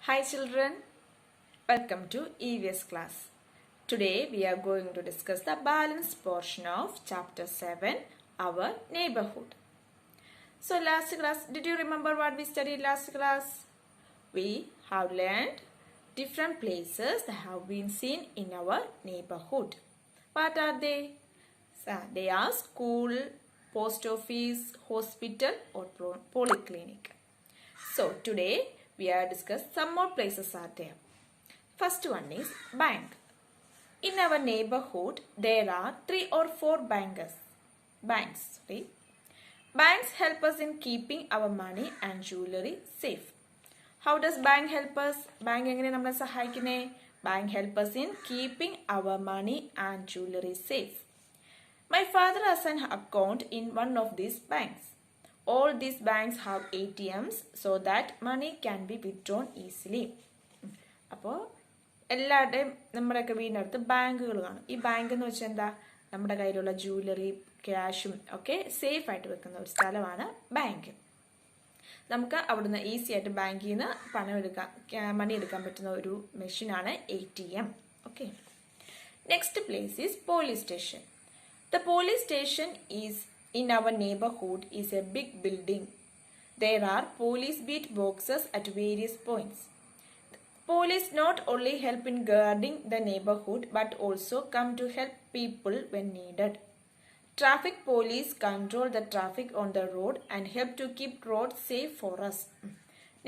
Hi children, welcome to EVS class. Today we are going to discuss the balance portion of chapter 7, our neighborhood. So last class, did you remember what we studied last class? We have learned different places that have been seen in our neighborhood. What are they? They are school, post office, hospital or polyclinic. So today we are discuss some more places are there. First one is bank. In our neighborhood there are 3 or 4 banks. Banks help us in keeping our money and jewelry safe. How does bank help us? Bank എങ്ങനെ നമ്മളെ സഹായിക്കുന്നേ? Bank help us in keeping our money and jewelry safe. My father has an account in one of these banks. All these banks have ATMs so that money can be withdrawn easily. അപ്പോൾ എല്ലാവരുടെയും നമ്മുടെയൊക്കെ വീടിനടുത്ത് ബാങ്കുകൾ കാണും. ഈ bank എന്ന് വെച്ചാൽ എന്താ? നമ്മുടെ കയ്യിലുള്ള ജൂവലറി, ക്യാഷും ഒക്കെ സേഫ് ആയിട്ട് വെക്കുന്ന ഒരു സ്ഥലമാണ് ബാങ്ക്. നമുക്ക് അവിടുന്ന് ഈസി ആയിട്ട് ബാങ്കിൽ നിന്ന് മണി എടുക്കാൻ പറ്റുന്ന ഒരു മെഷീനാണ് ATM. Okay. Next place is police station. The police station in our neighborhood is a big building. There are police beat boxes at various points. Police not only help in guarding the neighborhood but also come to help people when needed. Traffic police control the traffic on the road and help to keep roads safe for us.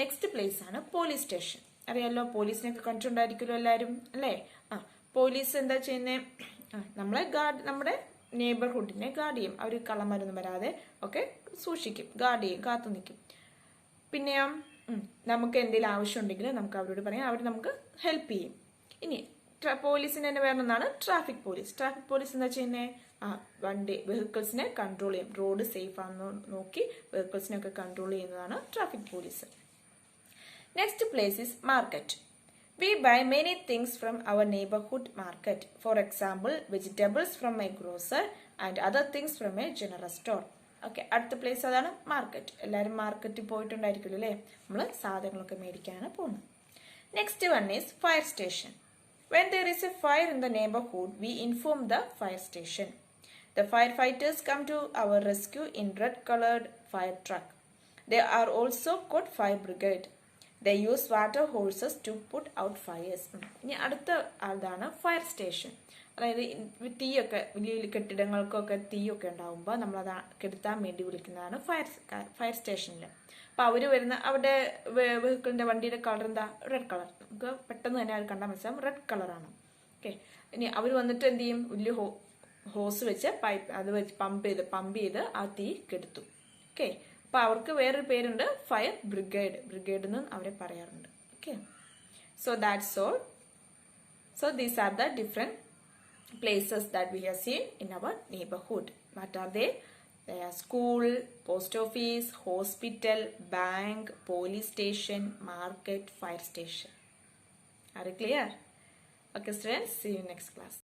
Next place ആണ് police station. അറിയാലോ, പോലീസിനൊക്കെ കണ്ടിട്ടുണ്ടായിരിക്കുമല്ലോ എല്ലാവരും അല്ലേ? Police എന്താ ചെയ്യുന്നത്? നമ്മുടെ നെയ്ബർഹുഡിനെ guard ചെയ്യും. അവർ കള്ളന്മാരൊന്നും വരാതെ ഒക്കെ സൂക്ഷിക്കും, ഗാർഡ് ചെയ്യും, കാത്തു നിൽക്കും. പിന്നെയോ നമുക്ക് എന്തെങ്കിലും ആവശ്യമുണ്ടെങ്കിൽ നമുക്ക് അവരോട് പറയാം, അവർ നമുക്ക് ഹെൽപ്പ് ചെയ്യും. ഇനി പോലീസിന് തന്നെ വേറെ ഒന്നാണ് ട്രാഫിക് പോലീസ്. ട്രാഫിക് പോലീസ് എന്താ ചെയ്യുന്നത്? വെഹിക്കിൾസിനെ കൺട്രോൾ ചെയ്യും. റോഡ് സേഫ് ആണെന്ന് നോക്കി വെഹിക്കിൾസിനൊക്കെ കൺട്രോൾ ചെയ്യുന്നതാണ് traffic police. Next place is market. We buy many things from our neighborhood market. For example, vegetables from a grocer and other things from a general store. Okay, അടുത്ത place അതാണ് market. എല്ലാവരും മാർക്കറ്റിൽ പോയിട്ടുണ്ടായിരിക്കുമല്ലോ അല്ലേ? നമ്മൾ സാധനങ്ങളൊക്കെ മേടിക്കാനാണ് പോകുന്നത്. Next one is fire station. When there is a fire in the neighborhood, we inform the fire station. The firefighters come to our rescue in red-colored fire truck. They are also called fire brigade. They use water hoses to put out fires. ഇനി അടുത്ത അതാണ് fire station. അതായത് തീയൊക്കെ വലിയ വലിയ കെട്ടിടങ്ങൾക്കൊക്കെ തീയൊക്കെ ഉണ്ടാകുമ്പോൾ നമ്മളത് കെടുത്താൻ വേണ്ടി വിളിക്കുന്നതാണ് ഫയർ സ്റ്റേഷനിൽ. അപ്പോൾ അവർ വരുന്ന അവിടെ വെഹിക്കിളിൻ്റെ വണ്ടിയുടെ കളർ എന്താ? Red colour. നമുക്ക് പെട്ടെന്ന് തന്നെ അത് കണ്ടാൽ മനസ്സിലാവും റെഡ് കളറാണ്. ഓക്കെ. ഇനി അവർ വന്നിട്ട് എന്ത് ചെയ്യും? വലിയ ഹോസ് വെച്ച് അത് വെച്ച് പമ്പ് ചെയ്ത് ആ തീ കെടുത്തും. ഓക്കെ. അപ്പോൾ അവർക്ക് വേറൊരു പേരുണ്ട്, ഫയർ ബ്രിഗേഡ്. ബ്രിഗേഡ് എന്ന് അവരെ പറയാറുണ്ട്. Okay. So that's all. So these are the different places that we have seen in our neighbourhood. What are they? They are school, post office, hospital, bank, police station, market, fire station. Are you clear? Okay students, see you next class.